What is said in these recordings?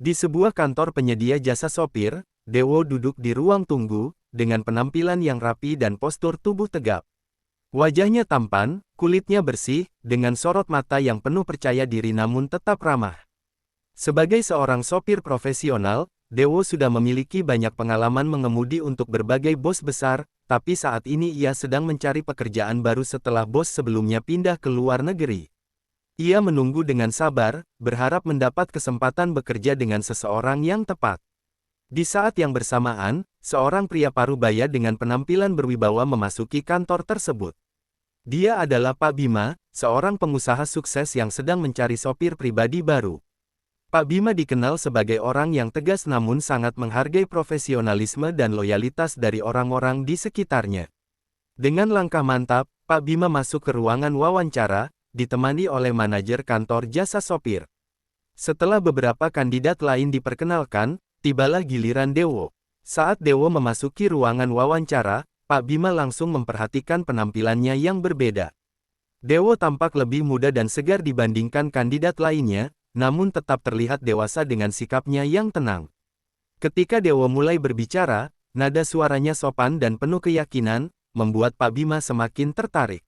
Di sebuah kantor penyedia jasa sopir, Dewo duduk di ruang tunggu, dengan penampilan yang rapi dan postur tubuh tegap. Wajahnya tampan, kulitnya bersih, dengan sorot mata yang penuh percaya diri namun tetap ramah. Sebagai seorang sopir profesional, Dewo sudah memiliki banyak pengalaman mengemudi untuk berbagai bos besar, tapi saat ini ia sedang mencari pekerjaan baru setelah bos sebelumnya pindah ke luar negeri. Ia menunggu dengan sabar, berharap mendapat kesempatan bekerja dengan seseorang yang tepat. Di saat yang bersamaan, seorang pria parubaya dengan penampilan berwibawa memasuki kantor tersebut. Dia adalah Pak Bima, seorang pengusaha sukses yang sedang mencari sopir pribadi baru. Pak Bima dikenal sebagai orang yang tegas namun sangat menghargai profesionalisme dan loyalitas dari orang-orang di sekitarnya. Dengan langkah mantap, Pak Bima masuk ke ruangan wawancara, ditemani oleh manajer kantor jasa sopir. Setelah beberapa kandidat lain diperkenalkan, tibalah giliran Dewo. Saat Dewo memasuki ruangan wawancara, Pak Bima langsung memperhatikan penampilannya yang berbeda. Dewo tampak lebih muda dan segar dibandingkan kandidat lainnya, namun tetap terlihat dewasa dengan sikapnya yang tenang. Ketika Dewo mulai berbicara, nada suaranya sopan dan penuh keyakinan, membuat Pak Bima semakin tertarik.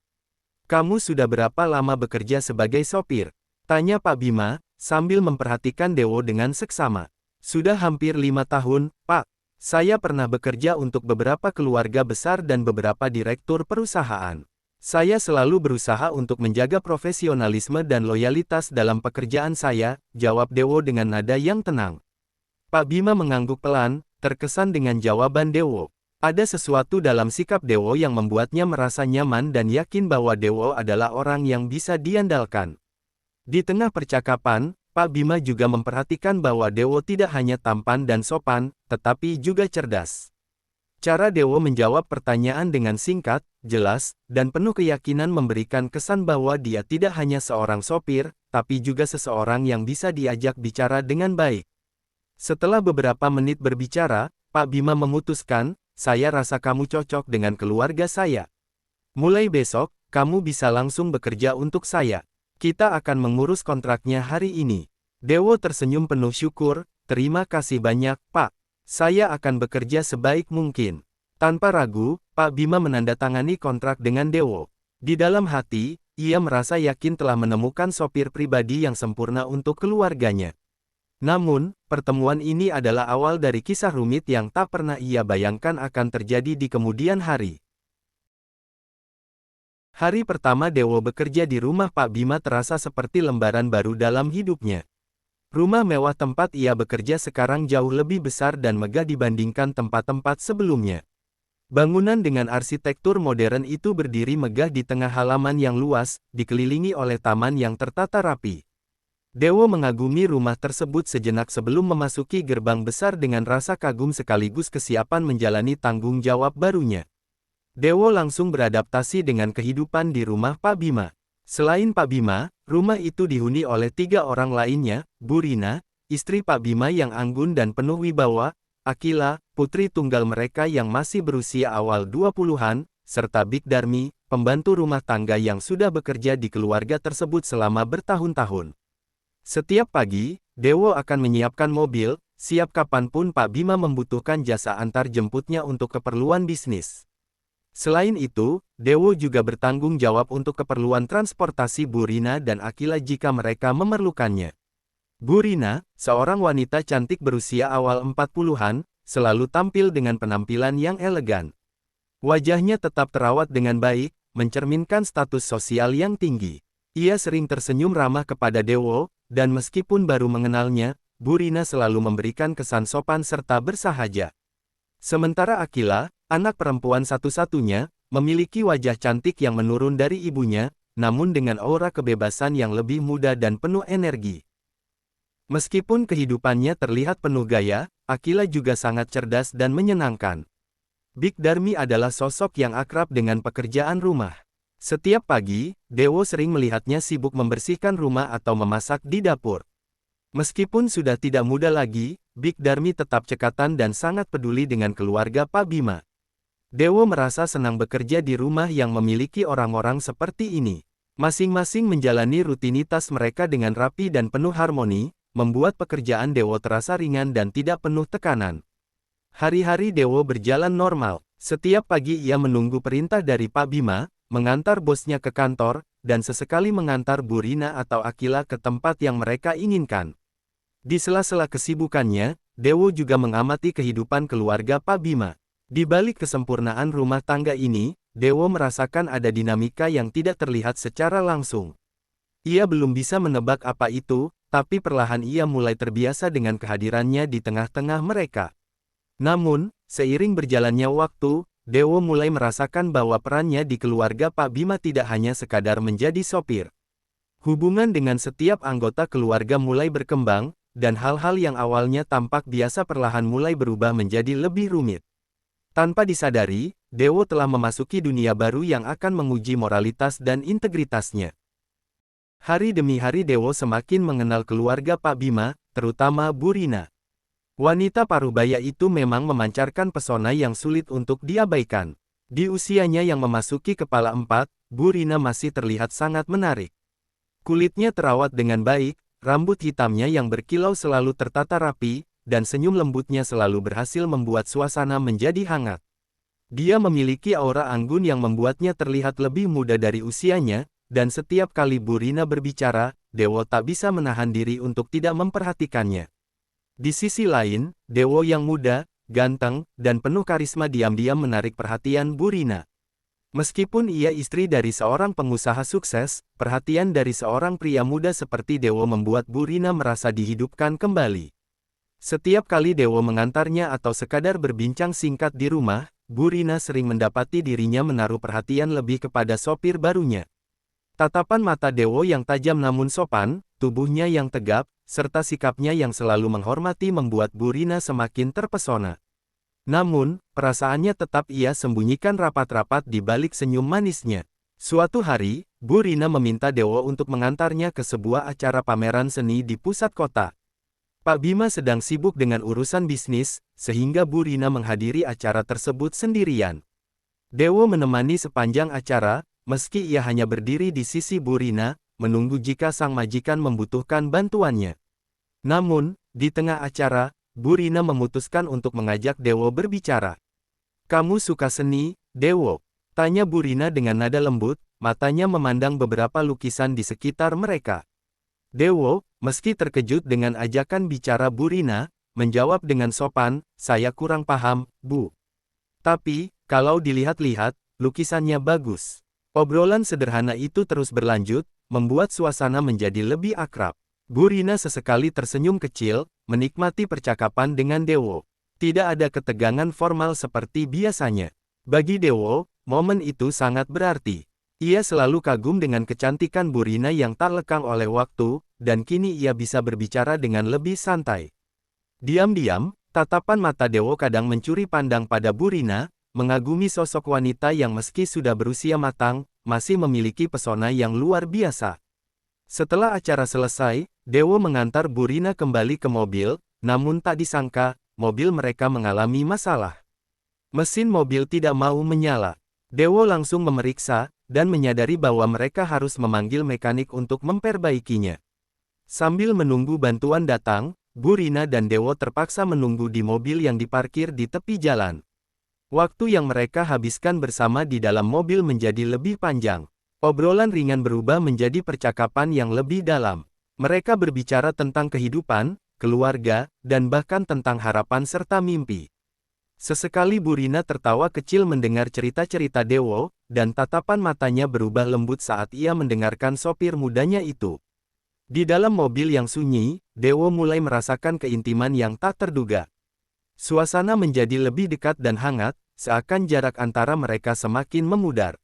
"Kamu sudah berapa lama bekerja sebagai sopir?" tanya Pak Bima, sambil memperhatikan Dewo dengan seksama. "Sudah hampir 5 tahun, Pak. Saya pernah bekerja untuk beberapa keluarga besar dan beberapa direktur perusahaan. Saya selalu berusaha untuk menjaga profesionalisme dan loyalitas dalam pekerjaan saya," jawab Dewo dengan nada yang tenang. Pak Bima mengangguk pelan, terkesan dengan jawaban Dewo. Ada sesuatu dalam sikap Dewo yang membuatnya merasa nyaman dan yakin bahwa Dewo adalah orang yang bisa diandalkan. Di tengah percakapan, Pak Bima juga memperhatikan bahwa Dewo tidak hanya tampan dan sopan, tetapi juga cerdas. Cara Dewo menjawab pertanyaan dengan singkat, jelas, dan penuh keyakinan memberikan kesan bahwa dia tidak hanya seorang sopir, tapi juga seseorang yang bisa diajak bicara dengan baik. Setelah beberapa menit berbicara, Pak Bima memutuskan, "Saya rasa kamu cocok dengan keluarga saya. Mulai besok, kamu bisa langsung bekerja untuk saya. Kita akan mengurus kontraknya hari ini." Dewo tersenyum penuh syukur, "Terima kasih banyak, Pak. Saya akan bekerja sebaik mungkin." Tanpa ragu, Pak Bima menandatangani kontrak dengan Dewo. Di dalam hati, ia merasa yakin telah menemukan sopir pribadi yang sempurna untuk keluarganya. Namun, pertemuan ini adalah awal dari kisah rumit yang tak pernah ia bayangkan akan terjadi di kemudian hari. Hari pertama Dewo bekerja di rumah Pak Bima terasa seperti lembaran baru dalam hidupnya. Rumah mewah tempat ia bekerja sekarang jauh lebih besar dan megah dibandingkan tempat-tempat sebelumnya. Bangunan dengan arsitektur modern itu berdiri megah di tengah halaman yang luas, dikelilingi oleh taman yang tertata rapi. Dewo mengagumi rumah tersebut sejenak sebelum memasuki gerbang besar dengan rasa kagum sekaligus kesiapan menjalani tanggung jawab barunya. Dewo langsung beradaptasi dengan kehidupan di rumah Pak Bima. Selain Pak Bima, rumah itu dihuni oleh 3 orang lainnya, Bu Rina, istri Pak Bima yang anggun dan penuh wibawa, Akila, putri tunggal mereka yang masih berusia awal 20-an, serta Big Darmi, pembantu rumah tangga yang sudah bekerja di keluarga tersebut selama bertahun-tahun. Setiap pagi, Dewo akan menyiapkan mobil, siap kapanpun Pak Bima membutuhkan jasa antar jemputnya untuk keperluan bisnis. Selain itu, Dewo juga bertanggung jawab untuk keperluan transportasi Bu Rina dan Akila jika mereka memerlukannya. Bu Rina, seorang wanita cantik berusia awal 40-an, selalu tampil dengan penampilan yang elegan. Wajahnya tetap terawat dengan baik, mencerminkan status sosial yang tinggi. Ia sering tersenyum ramah kepada Dewo, dan meskipun baru mengenalnya, Bu Rina selalu memberikan kesan sopan serta bersahaja. Sementara Akila, anak perempuan satu-satunya, memiliki wajah cantik yang menurun dari ibunya, namun dengan aura kebebasan yang lebih muda dan penuh energi. Meskipun kehidupannya terlihat penuh gaya, Akila juga sangat cerdas dan menyenangkan. Big Darmi adalah sosok yang akrab dengan pekerjaan rumah. Setiap pagi, Dewo sering melihatnya sibuk membersihkan rumah atau memasak di dapur. Meskipun sudah tidak muda lagi, Big Darmi tetap cekatan dan sangat peduli dengan keluarga Pak Bima. Dewo merasa senang bekerja di rumah yang memiliki orang-orang seperti ini. Masing-masing menjalani rutinitas mereka dengan rapi dan penuh harmoni, membuat pekerjaan Dewo terasa ringan dan tidak penuh tekanan. Hari-hari Dewo berjalan normal. Setiap pagi ia menunggu perintah dari Pak Bima, mengantar bosnya ke kantor, dan sesekali mengantar Bu Rina atau Akila ke tempat yang mereka inginkan. Di sela-sela kesibukannya, Dewo juga mengamati kehidupan keluarga Pak Bima. Di balik kesempurnaan rumah tangga ini, Dewo merasakan ada dinamika yang tidak terlihat secara langsung. Ia belum bisa menebak apa itu, tapi perlahan ia mulai terbiasa dengan kehadirannya di tengah-tengah mereka. Namun, seiring berjalannya waktu, Dewo mulai merasakan bahwa perannya di keluarga Pak Bima tidak hanya sekadar menjadi sopir. Hubungan dengan setiap anggota keluarga mulai berkembang, dan hal-hal yang awalnya tampak biasa perlahan mulai berubah menjadi lebih rumit. Tanpa disadari, Dewo telah memasuki dunia baru yang akan menguji moralitas dan integritasnya. Hari demi hari Dewo semakin mengenal keluarga Pak Bima, terutama Bu Rina. Wanita parubaya itu memang memancarkan pesona yang sulit untuk diabaikan. Di usianya yang memasuki kepala 4, Bu Rina masih terlihat sangat menarik. Kulitnya terawat dengan baik, rambut hitamnya yang berkilau selalu tertata rapi, dan senyum lembutnya selalu berhasil membuat suasana menjadi hangat. Dia memiliki aura anggun yang membuatnya terlihat lebih muda dari usianya, dan setiap kali Bu Rina berbicara, Dewo tak bisa menahan diri untuk tidak memperhatikannya. Di sisi lain, Dewo yang muda, ganteng, dan penuh karisma diam-diam menarik perhatian Bu Rina. Meskipun ia istri dari seorang pengusaha sukses, perhatian dari seorang pria muda seperti Dewo membuat Bu Rina merasa dihidupkan kembali. Setiap kali Dewo mengantarnya atau sekadar berbincang singkat di rumah, Bu Rina sering mendapati dirinya menaruh perhatian lebih kepada sopir barunya. Tatapan mata Dewo yang tajam namun sopan, tubuhnya yang tegap, serta sikapnya yang selalu menghormati membuat Bu Rina semakin terpesona. Namun, perasaannya tetap ia sembunyikan rapat-rapat di balik senyum manisnya. Suatu hari, Bu Rina meminta Dewo untuk mengantarnya ke sebuah acara pameran seni di pusat kota. Pak Bima sedang sibuk dengan urusan bisnis, sehingga Bu Rina menghadiri acara tersebut sendirian. Dewo menemani sepanjang acara, meski ia hanya berdiri di sisi Bu Rina, menunggu jika sang majikan membutuhkan bantuannya. Namun, di tengah acara, Bu Rina memutuskan untuk mengajak Dewo berbicara. "Kamu suka seni, Dewo?" tanya Bu Rina dengan nada lembut, matanya memandang beberapa lukisan di sekitar mereka. Dewo, meski terkejut dengan ajakan bicara Bu Rina, menjawab dengan sopan, "Saya kurang paham, Bu. Tapi, kalau dilihat-lihat, lukisannya bagus." Obrolan sederhana itu terus berlanjut, membuat suasana menjadi lebih akrab. Bu Rina sesekali tersenyum kecil, menikmati percakapan dengan Dewo. Tidak ada ketegangan formal seperti biasanya. Bagi Dewo, momen itu sangat berarti. Ia selalu kagum dengan kecantikan Bu Rina yang tak lekang oleh waktu, dan kini ia bisa berbicara dengan lebih santai. Diam-diam, tatapan mata Dewo kadang mencuri pandang pada Bu Rina, mengagumi sosok wanita yang meski sudah berusia matang, masih memiliki pesona yang luar biasa. Setelah acara selesai, Dewo mengantar Bu Rina kembali ke mobil, namun tak disangka, mobil mereka mengalami masalah. Mesin mobil tidak mau menyala. Dewo langsung memeriksa, dan menyadari bahwa mereka harus memanggil mekanik untuk memperbaikinya. Sambil menunggu bantuan datang, Bu Rina dan Dewo terpaksa menunggu di mobil yang diparkir di tepi jalan. Waktu yang mereka habiskan bersama di dalam mobil menjadi lebih panjang. Obrolan ringan berubah menjadi percakapan yang lebih dalam. Mereka berbicara tentang kehidupan, keluarga, dan bahkan tentang harapan serta mimpi. Sesekali Bu Rina tertawa kecil mendengar cerita-cerita Dewo, dan tatapan matanya berubah lembut saat ia mendengarkan sopir mudanya itu. Di dalam mobil yang sunyi, Dewo mulai merasakan keintiman yang tak terduga. Suasana menjadi lebih dekat dan hangat, seakan jarak antara mereka semakin memudar.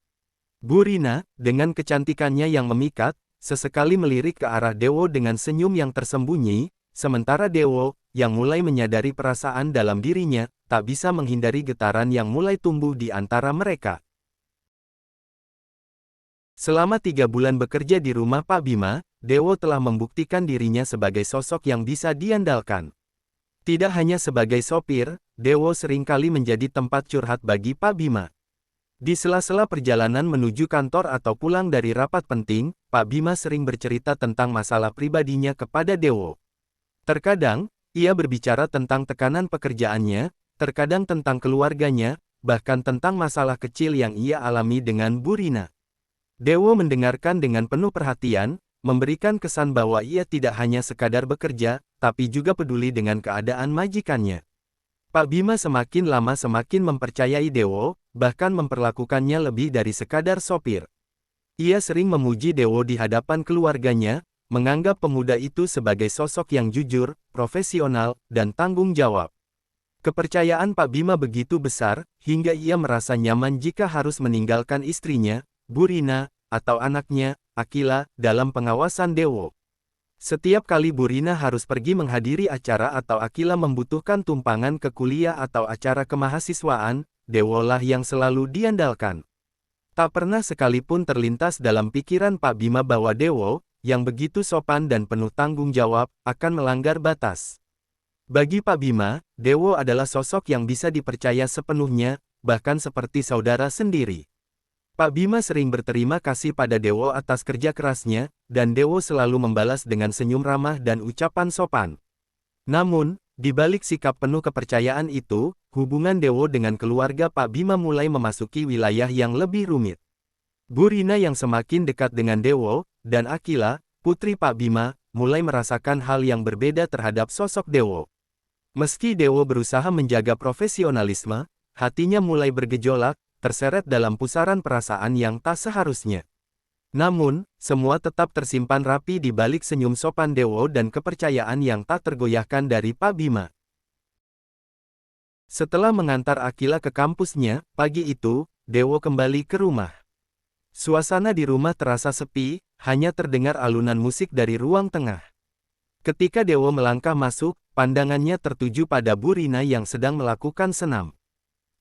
Bu Rina, dengan kecantikannya yang memikat, sesekali melirik ke arah Dewo dengan senyum yang tersembunyi, sementara Dewo, yang mulai menyadari perasaan dalam dirinya, tak bisa menghindari getaran yang mulai tumbuh di antara mereka. Selama 3 bulan bekerja di rumah Pak Bima, Dewo telah membuktikan dirinya sebagai sosok yang bisa diandalkan. Tidak hanya sebagai sopir, Dewo seringkali menjadi tempat curhat bagi Pak Bima. Di sela-sela perjalanan menuju kantor atau pulang dari rapat penting, Pak Bima sering bercerita tentang masalah pribadinya kepada Dewo. Terkadang, ia berbicara tentang tekanan pekerjaannya, terkadang tentang keluarganya, bahkan tentang masalah kecil yang ia alami dengan Bu Rina. Dewo mendengarkan dengan penuh perhatian, memberikan kesan bahwa ia tidak hanya sekadar bekerja, tapi juga peduli dengan keadaan majikannya. Pak Bima semakin lama semakin mempercayai Dewo, bahkan memperlakukannya lebih dari sekadar sopir. Ia sering memuji Dewo di hadapan keluarganya, menganggap pemuda itu sebagai sosok yang jujur, profesional, dan tanggung jawab. Kepercayaan Pak Bima begitu besar, hingga ia merasa nyaman jika harus meninggalkan istrinya, Bu Rina, atau anaknya, Akila, dalam pengawasan Dewo. Setiap kali Bu Rina harus pergi menghadiri acara atau Akila membutuhkan tumpangan ke kuliah atau acara kemahasiswaan, Dewolah yang selalu diandalkan. Tak pernah sekalipun terlintas dalam pikiran Pak Bima bahwa Dewo, yang begitu sopan dan penuh tanggung jawab, akan melanggar batas. Bagi Pak Bima, Dewo adalah sosok yang bisa dipercaya sepenuhnya, bahkan seperti saudara sendiri. Pak Bima sering berterima kasih pada Dewo atas kerja kerasnya, dan Dewo selalu membalas dengan senyum ramah dan ucapan sopan. Namun, di balik sikap penuh kepercayaan itu, hubungan Dewo dengan keluarga Pak Bima mulai memasuki wilayah yang lebih rumit. Bu Rina yang semakin dekat dengan Dewo, dan Akila, putri Pak Bima, mulai merasakan hal yang berbeda terhadap sosok Dewo. Meski Dewo berusaha menjaga profesionalisme, hatinya mulai bergejolak, terseret dalam pusaran perasaan yang tak seharusnya. Namun, semua tetap tersimpan rapi di balik senyum sopan Dewo dan kepercayaan yang tak tergoyahkan dari Pak Bima. Setelah mengantar Akila ke kampusnya, pagi itu, Dewo kembali ke rumah. Suasana di rumah terasa sepi, hanya terdengar alunan musik dari ruang tengah. Ketika Dewo melangkah masuk, pandangannya tertuju pada Bu Rina yang sedang melakukan senam.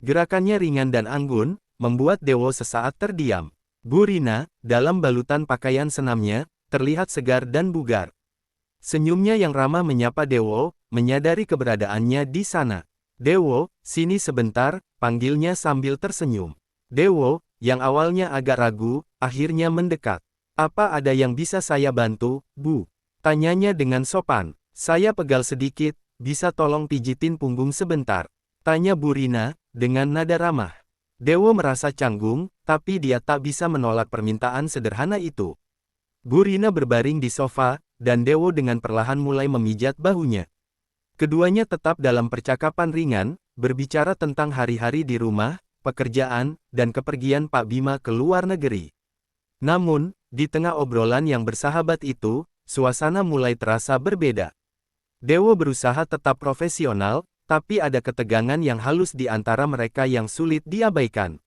Gerakannya ringan dan anggun, membuat Dewo sesaat terdiam. Bu Rina, dalam balutan pakaian senamnya, terlihat segar dan bugar. Senyumnya yang ramah menyapa Dewo, menyadari keberadaannya di sana. "Dewo, sini sebentar," panggilnya sambil tersenyum. Dewo, yang awalnya agak ragu, akhirnya mendekat. "Apa ada yang bisa saya bantu, Bu?" tanyanya dengan sopan. "Saya pegal sedikit, bisa tolong pijitin punggung sebentar?" tanya Bu Rina, dengan nada ramah. Dewo merasa canggung, tapi dia tak bisa menolak permintaan sederhana itu. Bu Rina berbaring di sofa, dan Dewo dengan perlahan mulai memijat bahunya. Keduanya tetap dalam percakapan ringan, berbicara tentang hari-hari di rumah, pekerjaan, dan kepergian Pak Bima ke luar negeri. Namun, di tengah obrolan yang bersahabat itu, suasana mulai terasa berbeda. Dewo berusaha tetap profesional, tapi ada ketegangan yang halus di antara mereka yang sulit diabaikan.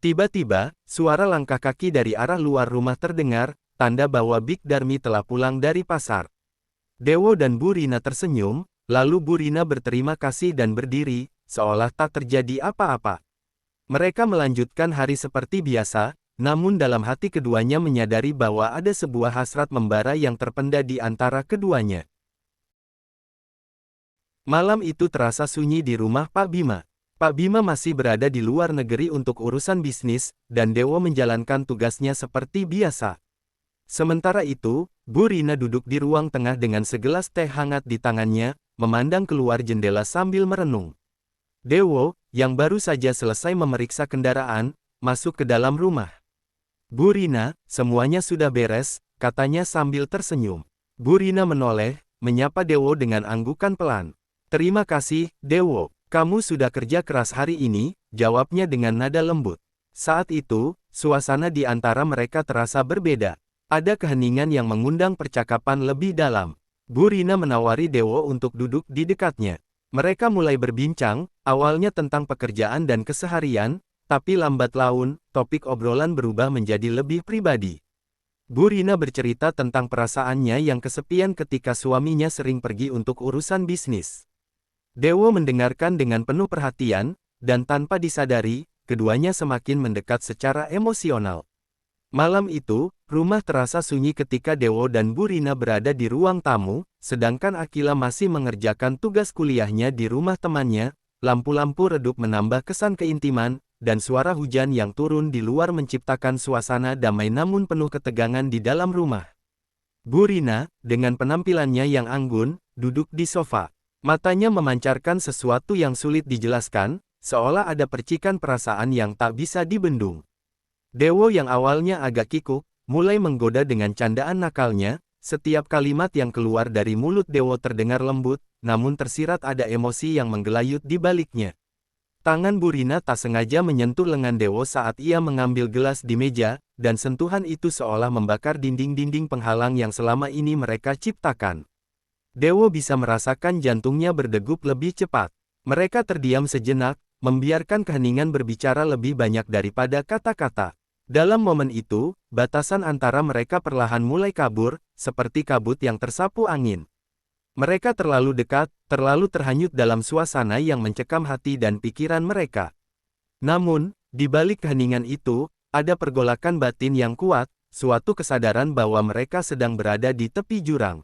Tiba-tiba, suara langkah kaki dari arah luar rumah terdengar, tanda bahwa Big Darmi telah pulang dari pasar. Dewo dan Bu Rina tersenyum, lalu Bu Rina berterima kasih dan berdiri, seolah tak terjadi apa-apa. Mereka melanjutkan hari seperti biasa, namun dalam hati keduanya menyadari bahwa ada sebuah hasrat membara yang terpendam di antara keduanya. Malam itu terasa sunyi di rumah Pak Bima. Pak Bima masih berada di luar negeri untuk urusan bisnis, dan Dewo menjalankan tugasnya seperti biasa. Sementara itu, Bu Rina duduk di ruang tengah dengan segelas teh hangat di tangannya, memandang keluar jendela sambil merenung. Dewo, yang baru saja selesai memeriksa kendaraan, masuk ke dalam rumah. "Bu Rina, semuanya sudah beres," katanya sambil tersenyum. Bu Rina menoleh, menyapa Dewo dengan anggukan pelan. "Terima kasih, Dewo. Kamu sudah kerja keras hari ini," jawabnya dengan nada lembut. Saat itu, suasana di antara mereka terasa berbeda. Ada keheningan yang mengundang percakapan lebih dalam. Bu Rina menawari Dewo untuk duduk di dekatnya. Mereka mulai berbincang, awalnya tentang pekerjaan dan keseharian, tapi lambat laun, topik obrolan berubah menjadi lebih pribadi. Bu Rina bercerita tentang perasaannya yang kesepian ketika suaminya sering pergi untuk urusan bisnis. Dewo mendengarkan dengan penuh perhatian, dan tanpa disadari, keduanya semakin mendekat secara emosional. Malam itu, rumah terasa sunyi ketika Dewo dan Bu Rina berada di ruang tamu, sedangkan Akila masih mengerjakan tugas kuliahnya di rumah temannya. Lampu-lampu redup menambah kesan keintiman, dan suara hujan yang turun di luar menciptakan suasana damai namun penuh ketegangan di dalam rumah. Bu Rina, dengan penampilannya yang anggun, duduk di sofa. Matanya memancarkan sesuatu yang sulit dijelaskan, seolah ada percikan perasaan yang tak bisa dibendung. Dewo yang awalnya agak kikuk, mulai menggoda dengan candaan nakalnya. Setiap kalimat yang keluar dari mulut Dewo terdengar lembut, namun tersirat ada emosi yang menggelayut di baliknya. Tangan Burina tak sengaja menyentuh lengan Dewo saat ia mengambil gelas di meja, dan sentuhan itu seolah membakar dinding-dinding penghalang yang selama ini mereka ciptakan. Dewo bisa merasakan jantungnya berdegup lebih cepat. Mereka terdiam sejenak, membiarkan keheningan berbicara lebih banyak daripada kata-kata. Dalam momen itu, batasan antara mereka perlahan mulai kabur, seperti kabut yang tersapu angin. Mereka terlalu dekat, terlalu terhanyut dalam suasana yang mencekam hati dan pikiran mereka. Namun, di balik keheningan itu, ada pergolakan batin yang kuat, suatu kesadaran bahwa mereka sedang berada di tepi jurang.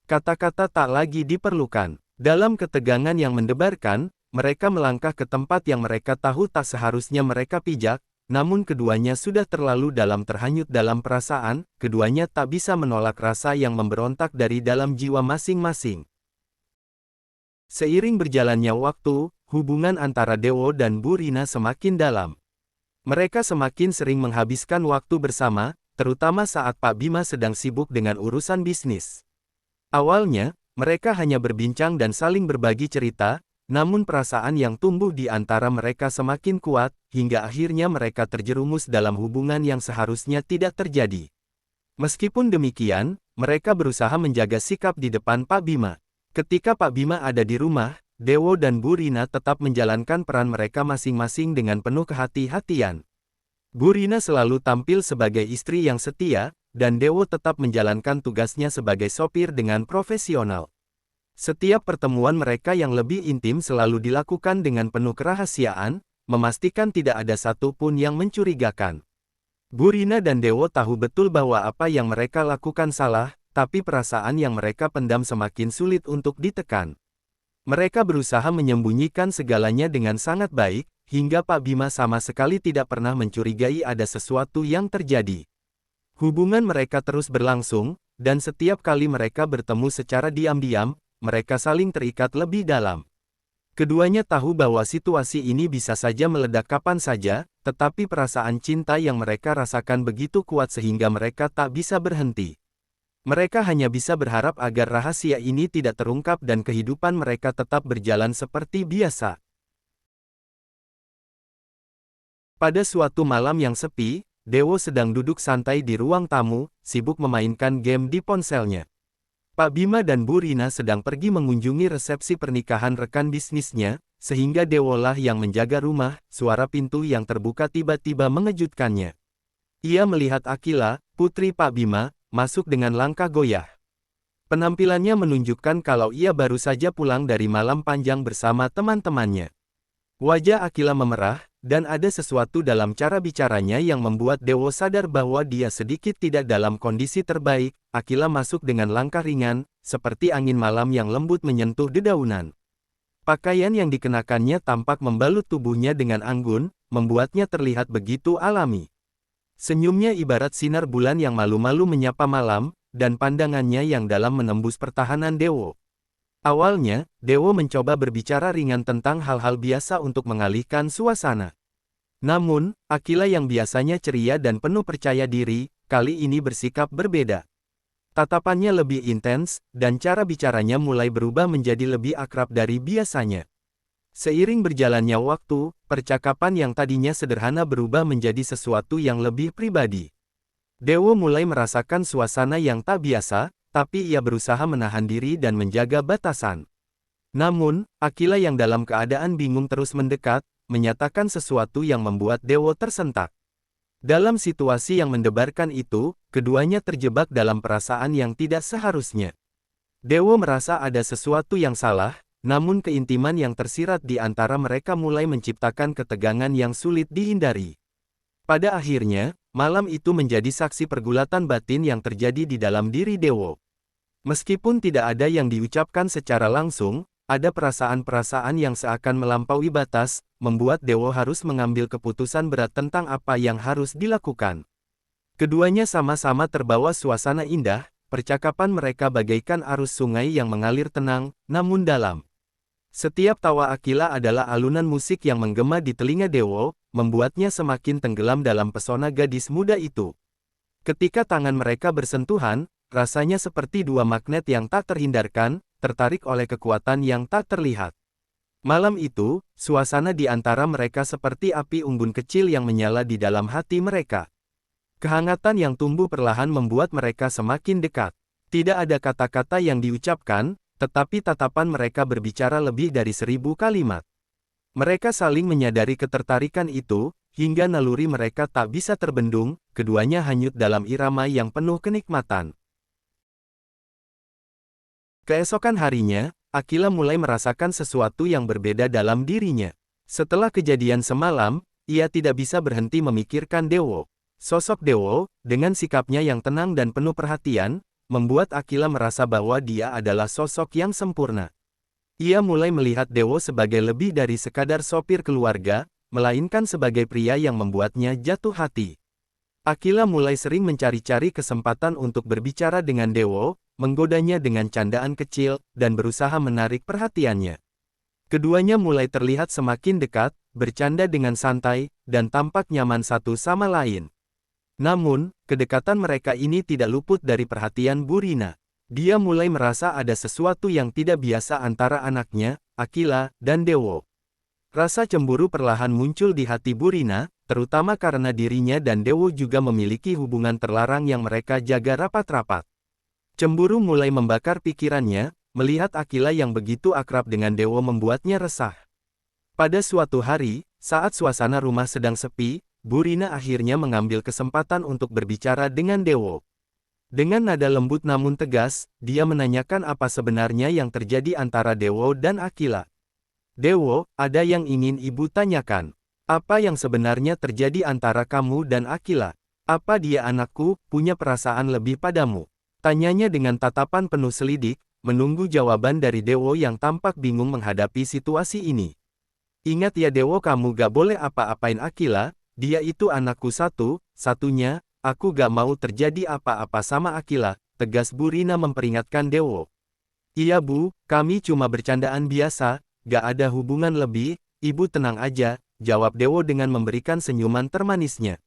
Kata-kata tak lagi diperlukan. Dalam ketegangan yang mendebarkan, mereka melangkah ke tempat yang mereka tahu tak seharusnya mereka pijak, namun keduanya sudah terlalu dalam terhanyut dalam perasaan, keduanya tak bisa menolak rasa yang memberontak dari dalam jiwa masing-masing. Seiring berjalannya waktu, hubungan antara Dewo dan Burina semakin dalam. Mereka semakin sering menghabiskan waktu bersama, terutama saat Pak Bima sedang sibuk dengan urusan bisnis. Awalnya, mereka hanya berbincang dan saling berbagi cerita, namun perasaan yang tumbuh di antara mereka semakin kuat, hingga akhirnya mereka terjerumus dalam hubungan yang seharusnya tidak terjadi. Meskipun demikian, mereka berusaha menjaga sikap di depan Pak Bima. Ketika Pak Bima ada di rumah, Dewo dan Burina tetap menjalankan peran mereka masing-masing dengan penuh kehati-hatian. Burina selalu tampil sebagai istri yang setia, dan Dewo tetap menjalankan tugasnya sebagai sopir dengan profesional. Setiap pertemuan mereka yang lebih intim selalu dilakukan dengan penuh kerahasiaan, memastikan tidak ada satu pun yang mencurigakan. Burina dan Dewo tahu betul bahwa apa yang mereka lakukan salah, tapi perasaan yang mereka pendam semakin sulit untuk ditekan. Mereka berusaha menyembunyikan segalanya dengan sangat baik, hingga Pak Bima sama sekali tidak pernah mencurigai ada sesuatu yang terjadi. Hubungan mereka terus berlangsung, dan setiap kali mereka bertemu secara diam-diam, mereka saling terikat lebih dalam. Keduanya tahu bahwa situasi ini bisa saja meledak kapan saja, tetapi perasaan cinta yang mereka rasakan begitu kuat sehingga mereka tak bisa berhenti. Mereka hanya bisa berharap agar rahasia ini tidak terungkap dan kehidupan mereka tetap berjalan seperti biasa. Pada suatu malam yang sepi, Dewo sedang duduk santai di ruang tamu, sibuk memainkan game di ponselnya. Pak Bima dan Burina sedang pergi mengunjungi resepsi pernikahan rekan bisnisnya, sehingga Dewolah yang menjaga rumah. Suara pintu yang terbuka tiba-tiba mengejutkannya. Ia melihat Akila, putri Pak Bima, masuk dengan langkah goyah. Penampilannya menunjukkan kalau ia baru saja pulang dari malam panjang bersama teman-temannya. Wajah Akila memerah, dan ada sesuatu dalam cara bicaranya yang membuat Dewo sadar bahwa dia sedikit tidak dalam kondisi terbaik. Akila masuk dengan langkah ringan, seperti angin malam yang lembut menyentuh dedaunan. Pakaian yang dikenakannya tampak membalut tubuhnya dengan anggun, membuatnya terlihat begitu alami. Senyumnya ibarat sinar bulan yang malu-malu menyapa malam, dan pandangannya yang dalam menembus pertahanan Dewo. Awalnya, Dewo mencoba berbicara ringan tentang hal-hal biasa untuk mengalihkan suasana. Namun, Akila yang biasanya ceria dan penuh percaya diri, kali ini bersikap berbeda. Tatapannya lebih intens, dan cara bicaranya mulai berubah menjadi lebih akrab dari biasanya. Seiring berjalannya waktu, percakapan yang tadinya sederhana berubah menjadi sesuatu yang lebih pribadi. Dewo mulai merasakan suasana yang tak biasa, tapi ia berusaha menahan diri dan menjaga batasan. Namun, Akila yang dalam keadaan bingung terus mendekat, menyatakan sesuatu yang membuat Dewo tersentak. Dalam situasi yang mendebarkan itu, keduanya terjebak dalam perasaan yang tidak seharusnya. Dewo merasa ada sesuatu yang salah, namun keintiman yang tersirat di antara mereka mulai menciptakan ketegangan yang sulit dihindari. Pada akhirnya, malam itu menjadi saksi pergulatan batin yang terjadi di dalam diri Dewo. Meskipun tidak ada yang diucapkan secara langsung, ada perasaan-perasaan yang seakan melampaui batas, membuat Dewo harus mengambil keputusan berat tentang apa yang harus dilakukan. Keduanya sama-sama terbawa suasana indah, percakapan mereka bagaikan arus sungai yang mengalir tenang, namun dalam. Setiap tawa Aquila adalah alunan musik yang menggema di telinga Dewo, membuatnya semakin tenggelam dalam pesona gadis muda itu. Ketika tangan mereka bersentuhan, rasanya seperti dua magnet yang tak terhindarkan, tertarik oleh kekuatan yang tak terlihat. Malam itu, suasana di antara mereka seperti api unggun kecil yang menyala di dalam hati mereka. Kehangatan yang tumbuh perlahan membuat mereka semakin dekat. Tidak ada kata-kata yang diucapkan, tetapi tatapan mereka berbicara lebih dari 1000 kalimat. Mereka saling menyadari ketertarikan itu, hingga naluri mereka tak bisa terbendung, keduanya hanyut dalam irama yang penuh kenikmatan. Keesokan harinya, Aquila mulai merasakan sesuatu yang berbeda dalam dirinya. Setelah kejadian semalam, ia tidak bisa berhenti memikirkan Dewo. Sosok Dewo, dengan sikapnya yang tenang dan penuh perhatian, membuat Aquila merasa bahwa dia adalah sosok yang sempurna. Ia mulai melihat Dewo sebagai lebih dari sekadar sopir keluarga, melainkan sebagai pria yang membuatnya jatuh hati. Aquila mulai sering mencari-cari kesempatan untuk berbicara dengan Dewo, menggodanya dengan candaan kecil, dan berusaha menarik perhatiannya. Keduanya mulai terlihat semakin dekat, bercanda dengan santai, dan tampak nyaman satu sama lain. Namun, kedekatan mereka ini tidak luput dari perhatian Burina. Dia mulai merasa ada sesuatu yang tidak biasa antara anaknya, Aquila, dan Dewo. Rasa cemburu perlahan muncul di hati Burina, terutama karena dirinya dan Dewo juga memiliki hubungan terlarang yang mereka jaga rapat-rapat. Cemburu mulai membakar pikirannya, melihat Aquila yang begitu akrab dengan Dewo membuatnya resah. Pada suatu hari, saat suasana rumah sedang sepi, Burina akhirnya mengambil kesempatan untuk berbicara dengan Dewo. Dengan nada lembut namun tegas, dia menanyakan apa sebenarnya yang terjadi antara Dewo dan Aquila. Dewo, ada yang ingin ibu tanyakan. Apa yang sebenarnya terjadi antara kamu dan Aquila? Apa dia anakku, punya perasaan lebih padamu? Tanyanya dengan tatapan penuh selidik, menunggu jawaban dari Dewo yang tampak bingung menghadapi situasi ini. Ingat ya Dewo, kamu gak boleh apa-apain Aquila. Dia itu anakku satu-satunya, aku gak mau terjadi apa-apa sama Aquila, tegas Burina memperingatkan Dewo. Iya bu, kami cuma bercandaan biasa, gak ada hubungan lebih, ibu tenang aja, jawab Dewo dengan memberikan senyuman termanisnya.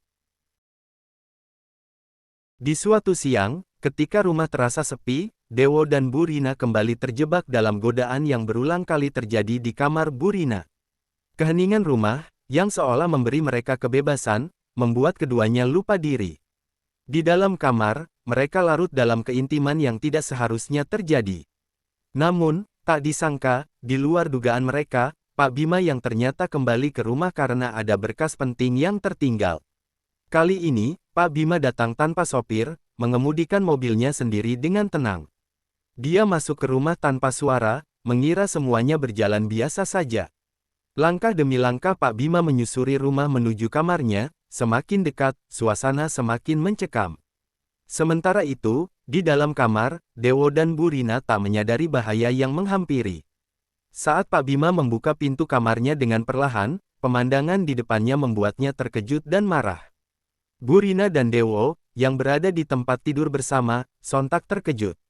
Di suatu siang, ketika rumah terasa sepi, Dewo dan Burina kembali terjebak dalam godaan yang berulang kali terjadi di kamar Burina. Keheningan rumah, yang seolah memberi mereka kebebasan, membuat keduanya lupa diri. Di dalam kamar, mereka larut dalam keintiman yang tidak seharusnya terjadi. Namun, tak disangka, di luar dugaan mereka, Pak Bima yang ternyata kembali ke rumah karena ada berkas penting yang tertinggal. Kali ini, Pak Bima datang tanpa sopir, mengemudikan mobilnya sendiri dengan tenang. Dia masuk ke rumah tanpa suara, mengira semuanya berjalan biasa saja. Langkah demi langkah Pak Bima menyusuri rumah menuju kamarnya, semakin dekat, suasana semakin mencekam. Sementara itu, di dalam kamar, Dewo dan Burina tak menyadari bahaya yang menghampiri. Saat Pak Bima membuka pintu kamarnya dengan perlahan, pemandangan di depannya membuatnya terkejut dan marah. Burina dan Dewo, yang berada di tempat tidur bersama, sontak terkejut.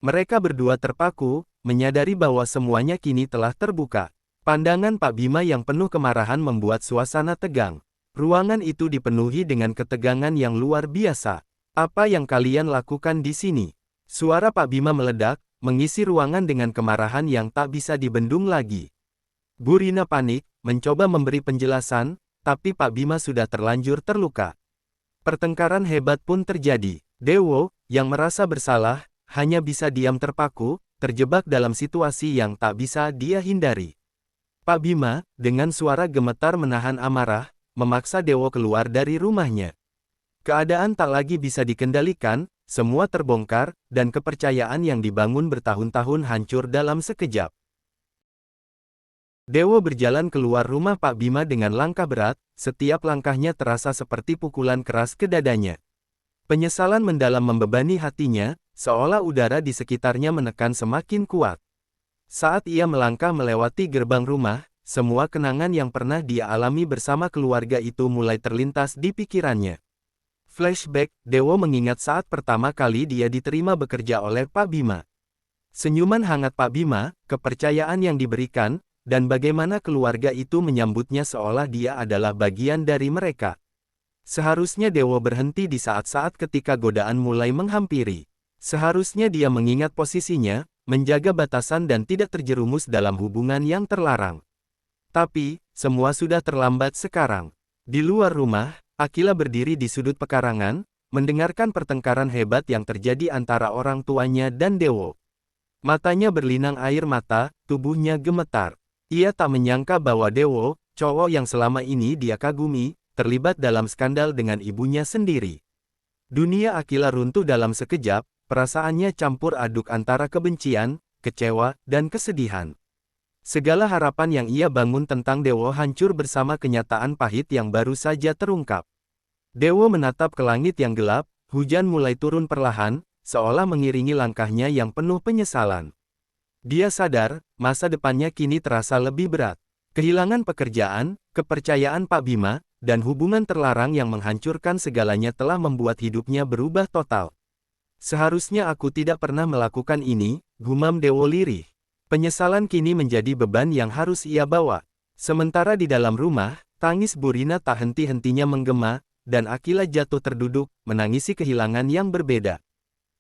Mereka berdua terpaku, menyadari bahwa semuanya kini telah terbuka. Pandangan Pak Bima yang penuh kemarahan membuat suasana tegang. Ruangan itu dipenuhi dengan ketegangan yang luar biasa. Apa yang kalian lakukan di sini? Suara Pak Bima meledak, mengisi ruangan dengan kemarahan yang tak bisa dibendung lagi. Burina panik, mencoba memberi penjelasan, tapi Pak Bima sudah terlanjur terluka. Pertengkaran hebat pun terjadi. Dewo, yang merasa bersalah, hanya bisa diam terpaku, terjebak dalam situasi yang tak bisa dia hindari. Pak Bima, dengan suara gemetar menahan amarah, memaksa Dewo keluar dari rumahnya. Keadaan tak lagi bisa dikendalikan, semua terbongkar, dan kepercayaan yang dibangun bertahun-tahun hancur dalam sekejap. Dewo berjalan keluar rumah Pak Bima dengan langkah berat, setiap langkahnya terasa seperti pukulan keras ke dadanya. Penyesalan mendalam membebani hatinya, seolah udara di sekitarnya menekan semakin kuat. Saat ia melangkah melewati gerbang rumah, semua kenangan yang pernah dia alami bersama keluarga itu mulai terlintas di pikirannya. Flashback, Dewo mengingat saat pertama kali dia diterima bekerja oleh Pak Bima. Senyuman hangat Pak Bima, kepercayaan yang diberikan, dan bagaimana keluarga itu menyambutnya seolah dia adalah bagian dari mereka. Seharusnya Dewo berhenti di saat-saat ketika godaan mulai menghampiri. Seharusnya dia mengingat posisinya, menjaga batasan dan tidak terjerumus dalam hubungan yang terlarang. Tapi, semua sudah terlambat sekarang. Di luar rumah, Akila berdiri di sudut pekarangan, mendengarkan pertengkaran hebat yang terjadi antara orang tuanya dan Dewo. Matanya berlinang air mata, tubuhnya gemetar. Ia tak menyangka bahwa Dewo, cowok yang selama ini dia kagumi, terlibat dalam skandal dengan ibunya sendiri. Dunia Akila runtuh dalam sekejap, perasaannya campur aduk antara kebencian, kecewa, dan kesedihan. Segala harapan yang ia bangun tentang Dewo hancur bersama kenyataan pahit yang baru saja terungkap. Dewo menatap ke langit yang gelap, hujan mulai turun perlahan, seolah mengiringi langkahnya yang penuh penyesalan. Dia sadar, masa depannya kini terasa lebih berat. Kehilangan pekerjaan, kepercayaan Pak Bima, dan hubungan terlarang yang menghancurkan segalanya telah membuat hidupnya berubah total. Seharusnya aku tidak pernah melakukan ini, gumam Dewo lirih. Penyesalan kini menjadi beban yang harus ia bawa. Sementara di dalam rumah, tangis Burina tak henti-hentinya menggema, dan Akila jatuh terduduk, menangisi kehilangan yang berbeda.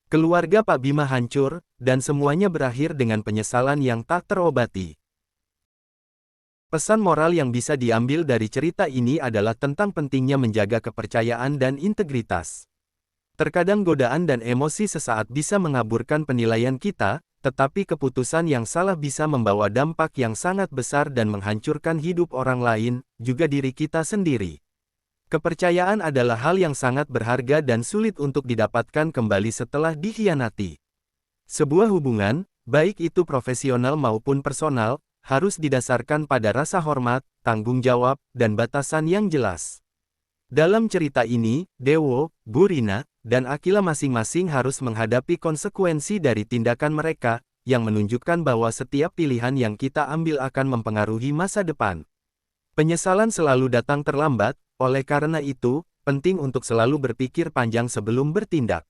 Keluarga Pak Bima hancur, dan semuanya berakhir dengan penyesalan yang tak terobati. Pesan moral yang bisa diambil dari cerita ini adalah tentang pentingnya menjaga kepercayaan dan integritas. Terkadang godaan dan emosi sesaat bisa mengaburkan penilaian kita, tetapi keputusan yang salah bisa membawa dampak yang sangat besar dan menghancurkan hidup orang lain, juga diri kita sendiri. Kepercayaan adalah hal yang sangat berharga dan sulit untuk didapatkan kembali setelah dikhianati. Sebuah hubungan, baik itu profesional maupun personal, harus didasarkan pada rasa hormat, tanggung jawab, dan batasan yang jelas. Dalam cerita ini, Dewo, Burina, dan Akila masing-masing harus menghadapi konsekuensi dari tindakan mereka, yang menunjukkan bahwa setiap pilihan yang kita ambil akan mempengaruhi masa depan. Penyesalan selalu datang terlambat, oleh karena itu, penting untuk selalu berpikir panjang sebelum bertindak.